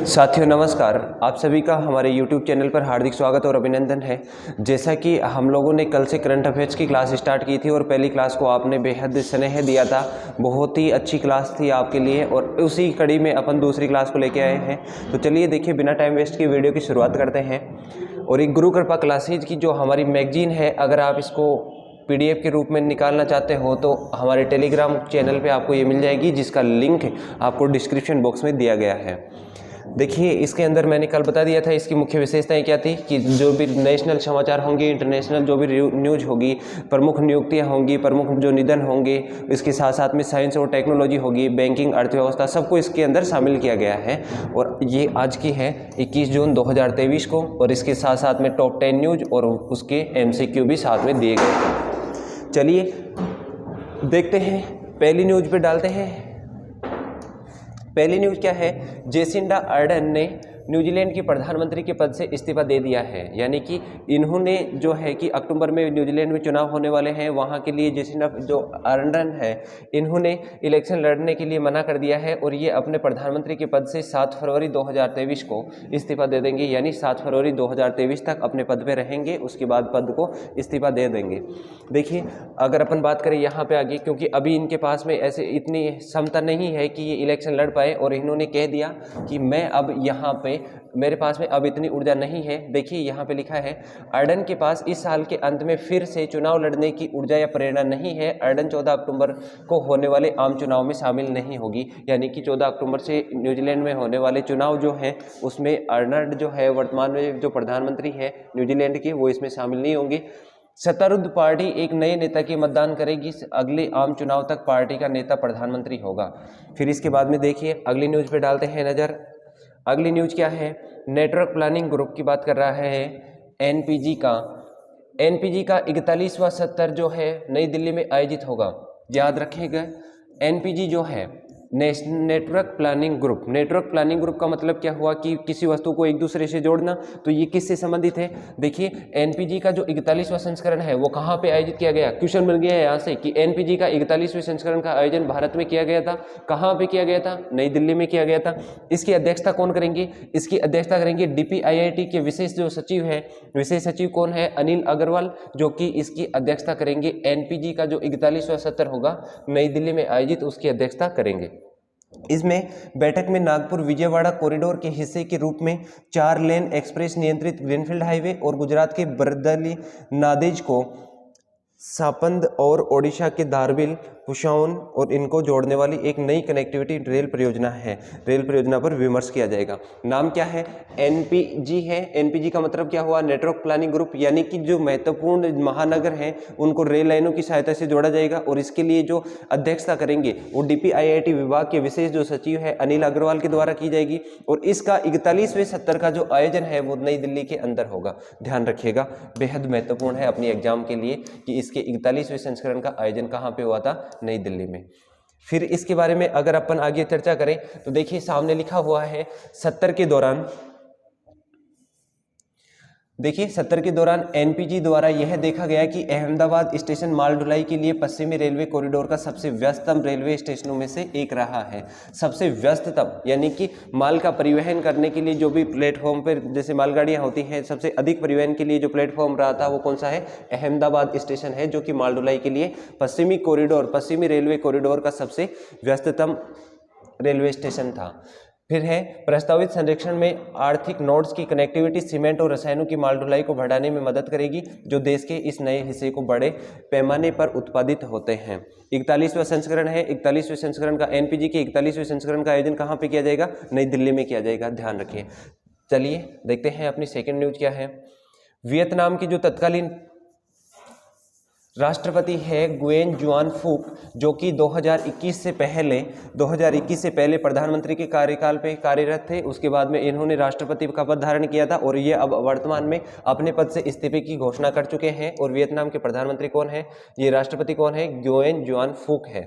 साथियों नमस्कार, आप सभी का हमारे YouTube चैनल पर हार्दिक स्वागत और अभिनंदन है। जैसा कि हम लोगों ने कल से करंट अफेयर्स की क्लास स्टार्ट की थी और पहली क्लास को आपने बेहद स्नेह दिया था, बहुत ही अच्छी क्लास थी आपके लिए और उसी कड़ी में अपन दूसरी क्लास को लेके आए हैं। तो चलिए देखिए, बिना टाइम वेस्ट की वीडियो की शुरुआत करते हैं। और एक गुरु कृपा क्लासेज की जो हमारी मैगजीन है, अगर आप इसको PDF के रूप में निकालना चाहते हो तो हमारे टेलीग्राम चैनल पे आपको ये मिल जाएगी, जिसका लिंक आपको डिस्क्रिप्शन बॉक्स में दिया गया है। देखिए, इसके अंदर मैंने कल बता दिया था इसकी मुख्य विशेषताएं क्या थी कि जो भी नेशनल समाचार होंगे, इंटरनेशनल जो भी न्यूज होगी, प्रमुख नियुक्तियां होंगी, प्रमुख जो निधन होंगे, इसके साथ साथ में साइंस और टेक्नोलॉजी होगी, बैंकिंग, अर्थव्यवस्था, सबको इसके अंदर शामिल किया गया है। और ये आज की है 21 जून 2023 को। और इसके साथ साथ में टॉप 10 न्यूज और उसके MCQ भी साथ में दिए गए हैं। चलिए देखते हैं, पहली न्यूज पे डालते हैं। पहली न्यूज क्या है? जेसिंडा अर्डन ने न्यूजीलैंड की प्रधानमंत्री के पद से इस्तीफा दे दिया है। यानी कि इन्होंने जो है कि अक्टूबर में न्यूजीलैंड में चुनाव होने वाले हैं, वहाँ के लिए जेसिंडा जो अर्डन है, इन्होंने इलेक्शन लड़ने के लिए मना कर दिया है और ये अपने प्रधानमंत्री के पद से 7 फरवरी 2023 को इस्तीफा दे देंगे। यानी 7 फरवरी 2023 तक अपने पद पर रहेंगे, उसके बाद पद को इस्तीफा दे देंगे। देखिए, अगर अपन बात करें यहाँ पे आगे, क्योंकि अभी इनके पास में ऐसे इतनी क्षमता नहीं है कि ये इलेक्शन लड़ पाए, और इन्होंने कह दिया कि मैं अब यहाँ पे, मेरे पास में अब इतनी ऊर्जा नहीं है। देखिए यहाँ पे लिखा है, अर्डन के पास इस साल के अंत में फिर से चुनाव लड़ने की ऊर्जा या प्रेरणा नहीं है। अर्डन 14 अक्टूबर को होने वाले आम चुनाव में शामिल नहीं होगी। यानी कि 14 अक्टूबर से न्यूजीलैंड में होने वाले चुनाव जो हैं, उसमें अर्नल्ड जो है, वर्तमान में जो प्रधानमंत्री है न्यूजीलैंड की, वो इसमें शामिल नहीं होंगे। सत्तारूढ़ पार्टी एक नए नेता की मतदान करेगी। अगले आम चुनाव तक पार्टी का नेता प्रधानमंत्री होगा। फिर इसके बाद में देखिए, अगली न्यूज पे डालते हैं नज़र। अगली न्यूज क्या है? नेटवर्क प्लानिंग ग्रुप की बात कर रहा है NPG का। NPG का 41वां सत्र जो है नई दिल्ली में आयोजित होगा। याद रखिएगा, NPG जो है network planning group. Network planning group का मतलब क्या हुआ कि किसी वस्तु को एक दूसरे से जोड़ना। तो ये किससे संबंधित है? देखिए, NPG का जो 41वां संस्करण है वो कहाँ पे आयोजित किया गया? क्वेश्चन मिल गया है यहाँ से कि NPG का 41वें संस्करण का आयोजन भारत में किया गया था। कहाँ पे किया गया था? नई दिल्ली में किया गया था। इसकी अध्यक्षता कौन करेंगे? इसकी अध्यक्षता करेंगे DPIIT के विशेष जो सचिव है। विशेष सचिव कौन है? अनिल अग्रवाल, जो कि इसकी अध्यक्षता करेंगे। NPG का जो 41वां सत्र होगा नई दिल्ली में आयोजित, उसकी अध्यक्षता करेंगे। इसमें बैठक में नागपुर विजयवाड़ा कॉरिडोर के हिस्से के रूप में 4 लेन एक्सप्रेस नियंत्रित ग्रीनफील्ड हाईवे और गुजरात के बरदली नादेज को सापंद और ओडिशा के धारबिल, कुशाउन और इनको जोड़ने वाली एक नई कनेक्टिविटी रेल परियोजना है। रेल परियोजना पर विमर्श किया जाएगा। नाम क्या है? NPG है। NPG का मतलब क्या हुआ? Network planning group. यानी कि जो महत्वपूर्ण महानगर हैं उनको रेल लाइनों की सहायता से जोड़ा जाएगा, और इसके लिए जो अध्यक्षता करेंगे वो DPIIT विभाग के विशेष जो सचिव है अनिल अग्रवाल के द्वारा की जाएगी। और इसका 41वें सत्र का जो आयोजन है वो नई दिल्ली के अंदर होगा। ध्यान रखिएगा, बेहद महत्वपूर्ण है अपनी एग्जाम के लिए कि इसके 41वें संस्करण का आयोजन कहाँ पे हुआ था? नई दिल्ली में। फिर इसके बारे में अगर अपन आगे चर्चा करें तो देखिए, सामने लिखा हुआ है सत्र के दौरान। देखिए, सत्र के दौरान NPG द्वारा यह देखा गया कि अहमदाबाद स्टेशन माल ढुलाई के लिए पश्चिमी रेलवे कॉरिडोर का सबसे व्यस्ततम रेलवे स्टेशनों में से एक रहा है। सबसे व्यस्ततम यानी कि माल का परिवहन करने के लिए जो भी प्लेटफॉर्म पर जैसे मालगाड़ियां होती हैं, सबसे अधिक परिवहन के लिए जो प्लेटफॉर्म रहा था वो कौन सा है? अहमदाबाद स्टेशन है, जो कि माल ढुलाई के लिए पश्चिमी रेलवे कॉरिडोर का सबसे व्यस्ततम रेलवे स्टेशन था। फिर है, प्रस्तावित संरक्षण में आर्थिक नोड्स की कनेक्टिविटी सीमेंट और रसायनों की माल ढुलाई को बढ़ाने में मदद करेगी, जो देश के इस नए हिस्से को बड़े पैमाने पर उत्पादित होते हैं। 41वां संस्करण है। 41वें संस्करण का NPG के 41वें संस्करण का आयोजन कहाँ पे किया जाएगा? नई दिल्ली में किया जाएगा। ध्यान रखिए। चलिए देखते हैं अपनी सेकेंड न्यूज क्या है। वियतनाम की जो तत्कालीन राष्ट्रपति है गुयेन जुआन फूक, जो कि 2021 से पहले प्रधानमंत्री के कार्यकाल पे कार्यरत थे। उसके बाद में इन्होंने राष्ट्रपति का पद धारण किया था और ये अब वर्तमान में अपने पद से इस्तीफे की घोषणा कर चुके हैं। और वियतनाम के प्रधानमंत्री कौन है? ये राष्ट्रपति कौन है? गुयेन जुआन फूक है।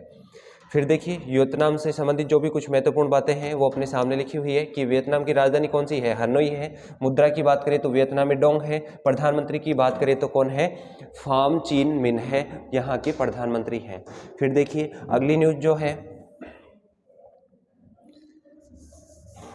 फिर देखिए, वियतनाम से संबंधित जो भी कुछ महत्वपूर्ण बातें हैं वो अपने सामने लिखी हुई है कि वियतनाम की राजधानी कौन सी है? हनोई है। मुद्रा की बात करें तो वियतनाम में डोंग है। प्रधानमंत्री की बात करें तो कौन है? फाम चीन मिन है, यहाँ के प्रधानमंत्री हैं। फिर देखिए, अगली न्यूज जो है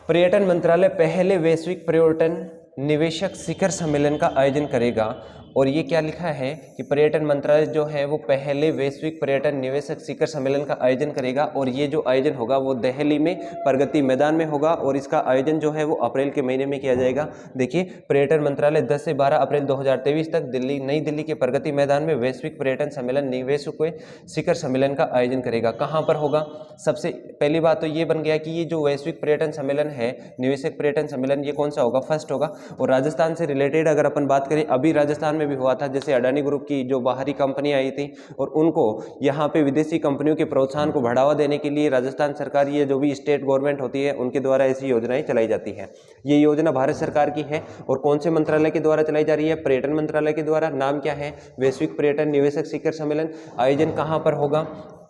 पर्यटन मंत्रालय पहले वैश्विक पर्यटन निवेशक शिखर सम्मेलन का आयोजन करेगा। और ये क्या लिखा है कि पर्यटन मंत्रालय जो है वो पहले वैश्विक पर्यटन निवेशक शिखर सम्मेलन का आयोजन करेगा, और ये जो आयोजन होगा वो दिल्ली में प्रगति मैदान में होगा, और इसका आयोजन जो है वो अप्रैल के महीने में किया जाएगा। देखिए, पर्यटन मंत्रालय 10 से 12 अप्रैल 2023 तक नई दिल्ली के प्रगति मैदान में वैश्विक पर्यटन सम्मेलन निवेशक शिखर सम्मेलन का आयोजन करेगा। कहाँ पर होगा? सबसे पहली बात तो ये बन गया कि ये जो वैश्विक पर्यटन सम्मेलन है, निवेशक पर्यटन सम्मेलन, ये कौन सा होगा? फर्स्ट होगा। और राजस्थान से रिलेटेड अगर अपन बात करें, अभी राजस्थान में भी हुआ था, जैसे अडानी ग्रुप की जो बाहरी कंपनी आई थी और उनको यहाँ पे विदेशी कंपनियों के प्रोत्साहन को बढ़ावा देने के लिए राजस्थान सरकार, ये जो भी स्टेट गवर्नमेंट होती है उनके द्वारा ऐसी योजनाएं चलाई जाती है। ये योजना भारत सरकार की है और कौन से मंत्रालय के द्वारा चलाई जा रही है? पर्यटन मंत्रालय के द्वारा। नाम क्या है? वैश्विक पर्यटन निवेशक शिखर सम्मेलन। आयोजन कहाँ पर होगा,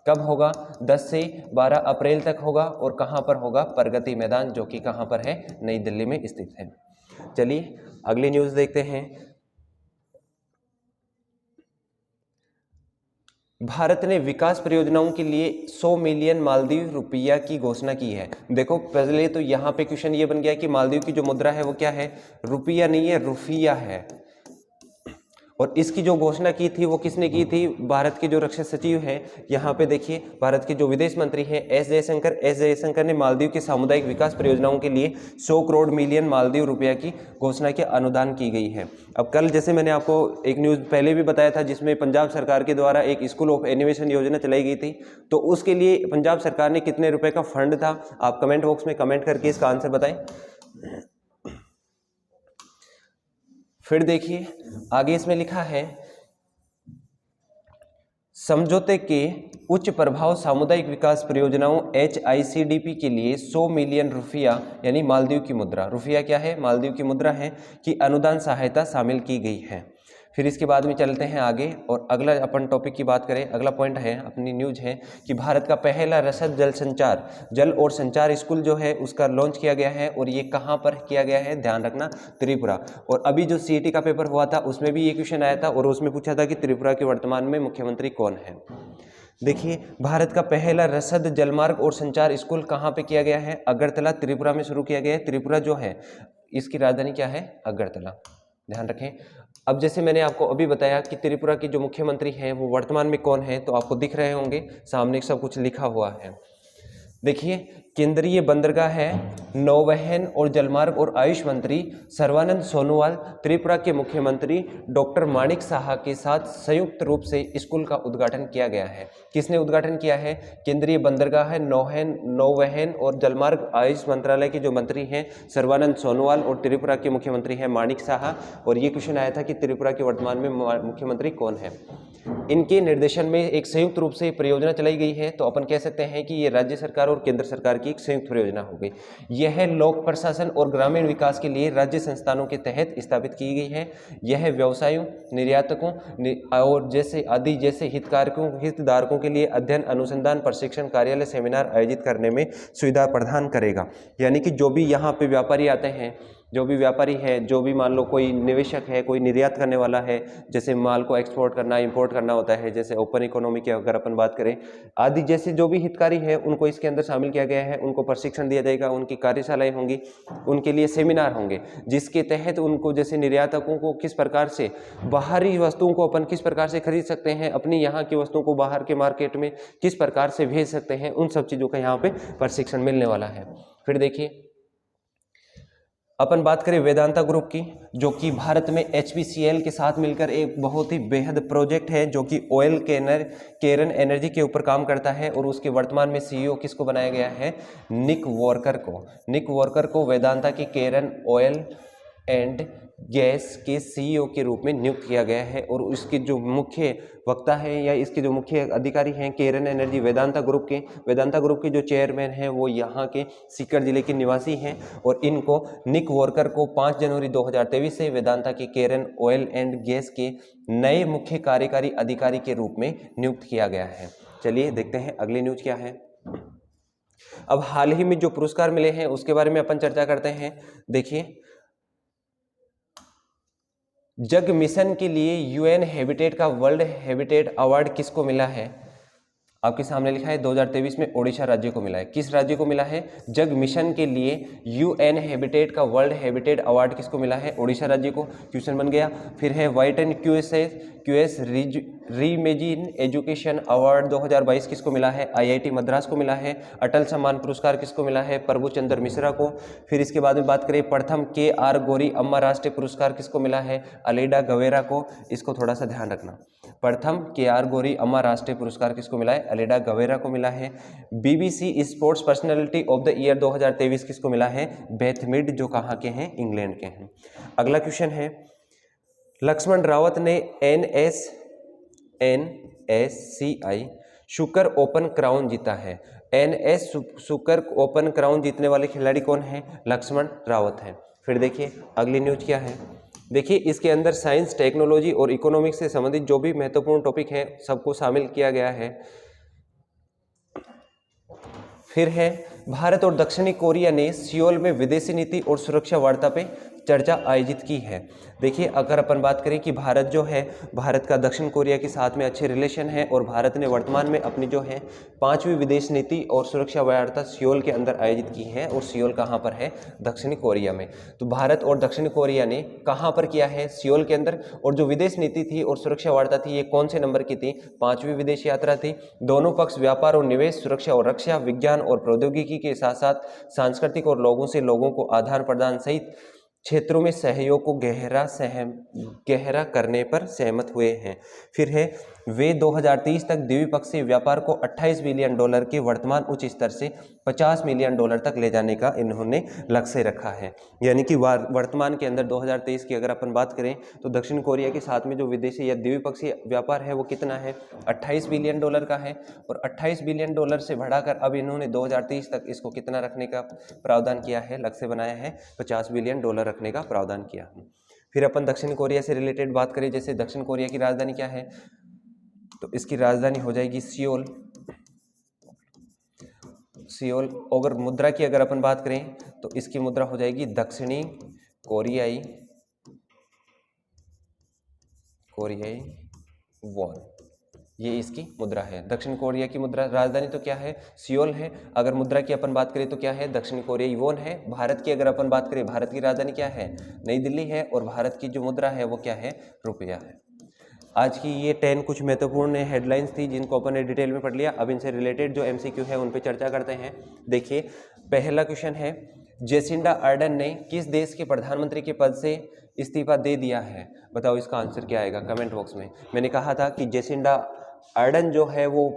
कब होगा? 10 से 12 अप्रैल तक होगा। और कहाँ पर होगा? प्रगति मैदान, जो कि कहाँ पर है? नई दिल्ली में स्थित है। चलिए अगली न्यूज देखते हैं। भारत ने विकास परियोजनाओं के लिए 100 मिलियन मालदीव रुपया की घोषणा की है। देखो, पहले तो यहाँ पे क्वेश्चन ये बन गया कि मालदीव की जो मुद्रा है वो क्या है? रुपया नहीं है, रुफिया है। और इसकी जो घोषणा की थी वो किसने की थी? भारत के जो रक्षा सचिव हैं, यहाँ पे देखिए, भारत के जो विदेश मंत्री हैं एस जयशंकर ने मालदीव के सामुदायिक विकास परियोजनाओं के लिए 100 करोड़ मिलियन मालदीव रुपया की घोषणा के अनुदान की गई है। अब कल जैसे मैंने आपको एक न्यूज़ पहले भी बताया था, जिसमें पंजाब सरकार के द्वारा एक स्कूल ऑफ एनिमेशन योजना चलाई गई थी, तो उसके लिए पंजाब सरकार ने कितने रुपए का फंड था? आप कमेंट बॉक्स में कमेंट करके इसका आंसर बताएं। फिर देखिए आगे इसमें लिखा है, समझौते के उच्च प्रभाव सामुदायिक विकास परियोजनाओं HICDP के लिए 100 मिलियन रुपया यानी मालदीव की मुद्रा, रुपया क्या है? मालदीव की मुद्रा है, कि अनुदान सहायता शामिल की गई है। फिर इसके बाद में चलते हैं आगे और अगला अपन टॉपिक की बात करें। अगला पॉइंट है, अपनी न्यूज है कि भारत का पहला रसद जल और संचार स्कूल जो है उसका लॉन्च किया गया है। और ये कहाँ पर किया गया है? ध्यान रखना, त्रिपुरा। और अभी जो CET का पेपर हुआ था उसमें भी ये क्वेश्चन आया था और उसमें पूछा था कि त्रिपुरा के वर्तमान में मुख्यमंत्री कौन है। देखिए, भारत का पहला रसद जलमार्ग और संचार स्कूल कहाँ पे किया गया है? अगरतला, त्रिपुरा में शुरू किया गया है। त्रिपुरा जो है इसकी राजधानी क्या है? अगरतला। ध्यान रखें। अब जैसे मैंने आपको अभी बताया कि त्रिपुरा के जो मुख्यमंत्री हैं वो वर्तमान में कौन है, तो आपको दिख रहे होंगे सामने सब कुछ लिखा हुआ है। देखिए, केंद्रीय बंदरगाह है, नौवहन और जलमार्ग और आयुष मंत्री सर्बानंद सोनोवाल त्रिपुरा के मुख्यमंत्री डॉक्टर माणिक साहा के साथ संयुक्त रूप से स्कूल का उद्घाटन किया गया है। किसने उद्घाटन किया है? केंद्रीय बंदरगाह है, नौवहन और जलमार्ग आयुष मंत्रालय के जो मंत्री हैं सर्बानंद सोनोवाल और त्रिपुरा के मुख्यमंत्री हैं माणिक साहा। और ये क्वेश्चन आया था कि त्रिपुरा के वर्तमान में मुख्यमंत्री कौन है। इनके निर्देशन में एक संयुक्त रूप से परियोजना चलाई गई है, तो अपन कह सकते हैं कि ये राज्य सरकार और केंद्र सरकार की एक संयुक्त परियोजना हो गई। यह लोक प्रशासन और ग्रामीण विकास के लिए राज्य संस्थानों के तहत स्थापित की गई है। यह व्यवसायों, निर्यातकों और जैसे हितधारकों के लिए अध्ययन, अनुसंधान, प्रशिक्षण, कार्यालय, सेमिनार आयोजित करने में सुविधा प्रदान करेगा। यानी कि जो भी यहाँ पे व्यापारी आते हैं, जो भी व्यापारी है, जो भी मान लो कोई निवेशक है, कोई निर्यात करने वाला है, जैसे माल को एक्सपोर्ट करना, इंपोर्ट करना होता है, जैसे ओपन इकोनॉमी की अगर अपन बात करें आदि, जैसे जो भी हितकारी है उनको इसके अंदर शामिल किया गया है। उनको प्रशिक्षण दिया जाएगा, उनकी कार्यशालाएं होंगी, उनके लिए सेमिनार होंगे, जिसके तहत उनको जैसे निर्यातकों को किस प्रकार से बाहरी वस्तुओं को अपन किस प्रकार से खरीद सकते हैं, अपनी यहाँ की वस्तुओं को बाहर के मार्केट में किस प्रकार से भेज सकते हैं, उन सब चीज़ों का यहाँ पे प्रशिक्षण मिलने वाला है। फिर देखिए अपन बात करें वेदांता ग्रुप की, जो कि भारत में HPCL के साथ मिलकर एक बहुत ही बेहद प्रोजेक्ट है, जो कि ऑयल केरन एनर्जी के ऊपर काम करता है। और उसके वर्तमान में CEO किसको बनाया गया है? निक वॉकर को वेदांता के केरन ऑयल एंड गैस के CEO के रूप में नियुक्त किया गया है। और इसके जो मुख्य वक्ता है या इसके जो मुख्य अधिकारी हैं केरन एनर्जी वेदांता ग्रुप के जो चेयरमैन हैं वो यहाँ के सीकर जिले के निवासी हैं। और इनको निक वॉकर को 5 जनवरी 2023 से वेदांता के केरन ऑयल एंड गैस के नए मुख्य कार्यकारी अधिकारी के रूप में नियुक्त किया गया है। चलिए देखते हैं अगली न्यूज क्या है। अब हाल ही में जो पुरस्कार मिले हैं उसके बारे में अपन चर्चा करते हैं। देखिए, जग मिशन के लिए UN हैबिटेट का वर्ल्ड हैबिटेट अवार्ड किसको मिला है? आपके सामने लिखा है 2023 में ओडिशा राज्य को मिला है। किस राज्य को मिला है? जग मिशन के लिए UN हैबिटेट का वर्ल्ड हैबिटेट अवार्ड किसको मिला है? ओडिशा राज्य को। क्वेश्चन बन गया। फिर है white and QS reimagine education award 2022 किसको मिला है? IIT मद्रास को मिला है। अटल सम्मान पुरस्कार किसको मिला है? प्रभु चंद्र मिश्रा को। फिर इसके बाद में बात करें प्रथम KR गौरी अम्मा राष्ट्रीय पुरस्कार किसको मिला है? अलीडा गवेरा को। इसको थोड़ा सा ध्यान रखना। प्रथम KR गौरी अम्मा राष्ट्रीय पुरस्कार किसको मिला है? अलीडा गवेरा को मिला है। BBC sports personality of the year 2023 किसको मिला है? बेथ मीड, जो कहाँ के हैं? इंग्लैंड के हैं। अगला क्वेश्चन है, लक्ष्मण रावत ने NSCI शुकर ओपन क्राउन जीता है। NS शुकर ओपन क्राउन जीतने वाले खिलाड़ी कौन है? लक्ष्मण रावत है। फिर देखिए अगली न्यूज क्या है। देखिए इसके अंदर साइंस, टेक्नोलॉजी और इकोनॉमिक्स से संबंधित जो भी महत्वपूर्ण टॉपिक है सबको शामिल किया गया है। फिर है, भारत और दक्षिणी कोरिया ने सियोल में विदेशी नीति और सुरक्षा वार्ता पे चर्चा आयोजित की है। देखिए अगर अपन बात करें कि भारत जो है, भारत का दक्षिण कोरिया के साथ में अच्छे रिलेशन है और भारत ने वर्तमान में अपनी जो है 5वीं विदेश नीति और सुरक्षा वार्ता सियोल के अंदर आयोजित की है। और सियोल कहाँ पर है? दक्षिणी कोरिया में। तो भारत और दक्षिण कोरिया ने कहाँ पर किया है? सियोल के अंदर। और जो विदेश नीति थी और सुरक्षा वार्ता थी, ये कौन से नंबर की थी? 5वीं विदेश यात्रा थी। दोनों पक्ष व्यापार और निवेश, सुरक्षा और रक्षा, विज्ञान और प्रौद्योगिकी के साथ साथ सांस्कृतिक और लोगों से लोगों को आदान प्रदान सहित क्षेत्रों में सहयोग को गहरा करने पर सहमत हुए हैं। फिर है, वे 2030 तक द्विपक्षीय व्यापार को $28 बिलियन के वर्तमान उच्च स्तर से $50 मिलियन तक ले जाने का इन्होंने लक्ष्य रखा है। यानी कि वर्तमान के अंदर 2023 की अगर अपन बात करें तो दक्षिण कोरिया के साथ में जो विदेशी या द्विपक्षीय व्यापार है वो कितना है? $28 बिलियन का है। और $28 बिलियन से बढ़ाकर अब इन्होंने 2030 तक इसको कितना रखने का प्रावधान किया है? लक्ष्य बनाया है $50 बिलियन रखने का प्रावधान किया। फिर अपन दक्षिण कोरिया से रिलेटेड बात करें, जैसे दक्षिण कोरिया की राजधानी क्या है? तो इसकी राजधानी हो जाएगी सियोल। सियोल। अगर मुद्रा की अगर अपन बात करें तो इसकी मुद्रा हो जाएगी दक्षिणी कोरियाई वॉन। ये इसकी मुद्रा है। दक्षिण कोरिया की मुद्रा राजधानी तो क्या है? सियोल है। अगर मुद्रा की अपन बात करें तो क्या है? दक्षिण कोरियाई वॉन है। भारत की अगर अपन बात करें, भारत की राजधानी क्या है? नई दिल्ली है। और भारत की जो मुद्रा है वो क्या है? रुपया है। आज की ये 10 कुछ महत्वपूर्ण हेडलाइंस थी जिनको अपन ने डिटेल में पढ़ लिया। अब इनसे रिलेटेड जो MCQ है उन पे चर्चा करते हैं। देखिए पहला क्वेश्चन है, जेसिंडा अर्डन ने किस देश के प्रधानमंत्री के पद से इस्तीफा दे दिया है? बताओ इसका आंसर क्या आएगा कमेंट बॉक्स में। मैंने कहा था कि जेसिंडा अर्डन जो है वो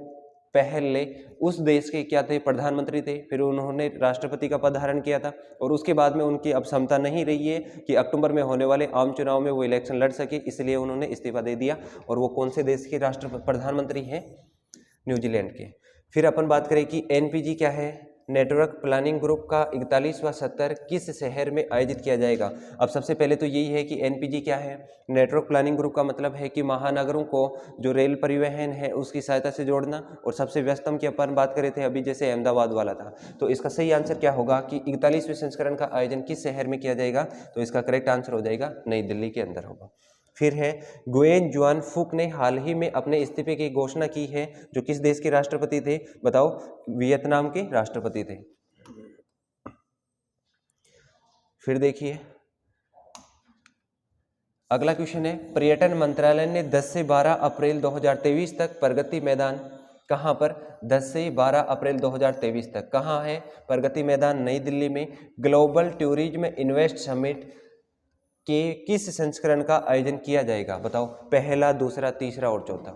पहले उस देश के क्या थे? प्रधानमंत्री थे। फिर उन्होंने राष्ट्रपति का पद धारण किया था और उसके बाद में उनकी अब क्षमता नहीं रही है कि अक्टूबर में होने वाले आम चुनाव में वो इलेक्शन लड़ सके, इसलिए उन्होंने इस्तीफा दे दिया। और वो कौन से देश के प्रधानमंत्री हैं? न्यूजीलैंड के। फिर अपन बात करें कि NPG क्या है? नेटवर्क प्लानिंग ग्रुप का 41वां सत्र किस शहर में आयोजित किया जाएगा? अब सबसे पहले तो यही है कि NPG क्या है? नेटवर्क प्लानिंग ग्रुप का मतलब है कि महानगरों को जो रेल परिवहन है उसकी सहायता से जोड़ना। और सबसे व्यस्तम की अपन बात करे थे अभी, जैसे अहमदाबाद वाला था। तो इसका सही आंसर क्या होगा कि 41वें संस्करण का आयोजन किस शहर में किया जाएगा? तो इसका करेक्ट आंसर हो जाएगा नई दिल्ली के अंदर होगा। फिर है, गुयेन जुआन फुक ने हाल ही में अपने इस्तीफे की घोषणा की है, जो किस देश के राष्ट्रपति थे? बताओ। वियतनाम के राष्ट्रपति थे। फिर देखिए अगला क्वेश्चन है, पर्यटन मंत्रालय ने 10 से 12 अप्रैल 2023 तक प्रगति मैदान कहाँ पर? 10 से 12 अप्रैल 2023 तक कहाँ है? प्रगति मैदान नई दिल्ली में ग्लोबल टूरिज्म इन्वेस्ट समिट के किस संस्करण का आयोजन किया जाएगा? बताओ। पहला, दूसरा, तीसरा और चौथा।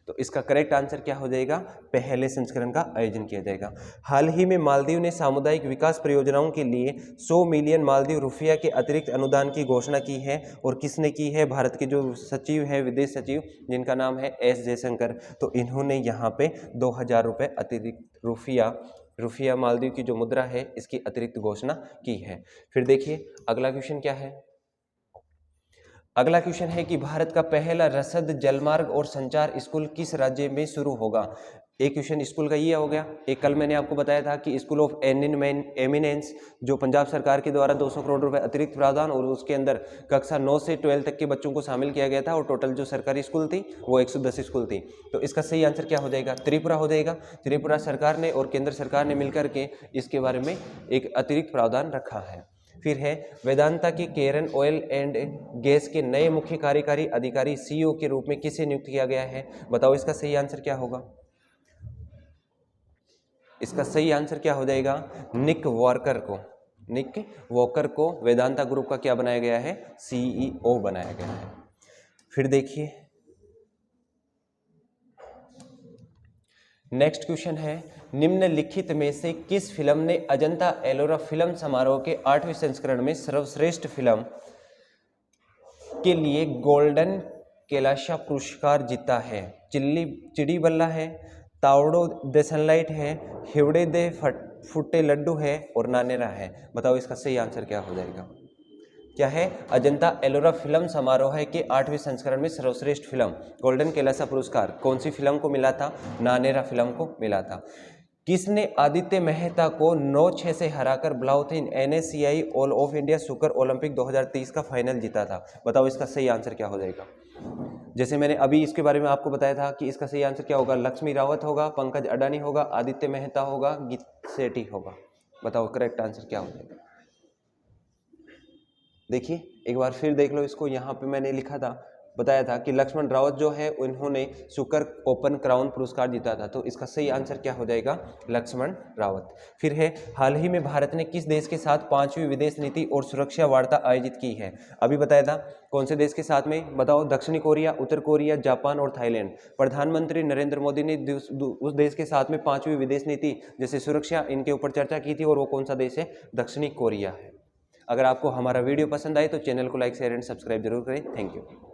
तो इसका करेक्ट आंसर क्या हो जाएगा? पहले संस्करण का आयोजन किया जाएगा। हाल ही में मालदीव ने सामुदायिक विकास परियोजनाओं के लिए 100 मिलियन मालदीव रुपया के अतिरिक्त अनुदान की घोषणा की है। और किसने की है? भारत के जो सचिव है, विदेश सचिव, जिनका नाम है S जयशंकर। तो इन्होंने यहाँ पे 2000 रुपये अतिरिक्त रुपया मालदीव की जो मुद्रा है इसकी अतिरिक्त घोषणा की है। फिर देखिए अगला क्वेश्चन क्या है। अगला क्वेश्चन है कि भारत का पहला रसद जलमार्ग और संचार स्कूल किस राज्य में शुरू होगा? एक क्वेश्चन स्कूल का ये हो गया। एक कल मैंने आपको बताया था कि स्कूल ऑफ एमिनेंस जो पंजाब सरकार के द्वारा 200 करोड़ रुपए अतिरिक्त प्रावधान और उसके अंदर कक्षा 9 से 12 तक के बच्चों को शामिल किया गया था और टोटल जो सरकारी स्कूल थी वो 110 स्कूल थी। तो इसका सही आंसर क्या हो जाएगा? त्रिपुरा हो जाएगा। त्रिपुरा सरकार ने और केंद्र सरकार ने मिलकर के इसके बारे में एक अतिरिक्त प्रावधान रखा है। फिर है वेदांता के केरन ऑयल एंड गैस के नए मुख्य कार्यकारी अधिकारी सीईओ के रूप में किसे नियुक्त किया गया है? बताओ इसका सही आंसर क्या होगा? इसका सही आंसर क्या हो जाएगा? निक वॉकर को वेदांता ग्रुप का क्या बनाया गया है? सीईओ बनाया गया है। फिर देखिए नेक्स्ट क्वेश्चन है, निम्नलिखित में से किस फिल्म ने अजंता एलोरा फिल्म समारोह के 8वें संस्करण में सर्वश्रेष्ठ फिल्म के लिए गोल्डन कैलाशा पुरस्कार जीता है? चिड़ी बल्ला है, तावड़ो दे सनलाइट है, हिवड़े दे फुट्टे लड्डू है और नानेरा है। बताओ इसका सही आंसर क्या हो जाएगा? क्या है? अजंता एलोरा फिल्म समारोह के 8वें संस्करण में सर्वश्रेष्ठ फिल्म गोल्डन कैलाशा पुरस्कार कौन सी फिल्म को मिला था? नानेरा फिल्म को मिला था। किसने आदित्य मेहता को 9-6 से हराकर ब्लाउथिन NSCI ऑल ऑफ इंडिया सुकर ओलंपिक 2023 का फाइनल जीता था? बताओ इसका सही आंसर क्या हो जाएगा? जैसे मैंने अभी इसके बारे में आपको बताया था कि इसका सही आंसर क्या होगा? लक्ष्मी रावत होगा, पंकज अडानी होगा, आदित्य मेहता होगा, गीत सेठी होगा। बताओ करेक्ट आंसर क्या हो जाएगा? देखिए एक बार फिर देख लो इसको। यहाँ पे मैंने लिखा था, बताया था कि लक्ष्मण रावत जो है उन्होंने सुकर ओपन क्राउन पुरस्कार जीता था। तो इसका सही आंसर क्या हो जाएगा? लक्ष्मण रावत। फिर है, हाल ही में भारत ने किस देश के साथ 5वीं विदेश नीति और सुरक्षा वार्ता आयोजित की है? अभी बताया था कौन से देश के साथ में? बताओ। दक्षिणी कोरिया, उत्तर कोरिया, जापान और थाईलैंड। प्रधानमंत्री नरेंद्र मोदी ने उस देश के साथ में 5वीं विदेश नीति जैसे सुरक्षा इनके ऊपर चर्चा की थी और वो कौन सा देश है? दक्षिणी कोरिया है। अगर आपको हमारा वीडियो पसंद आए तो चैनल को लाइक शेयर एंड सब्सक्राइब जरूर करें। Thank you.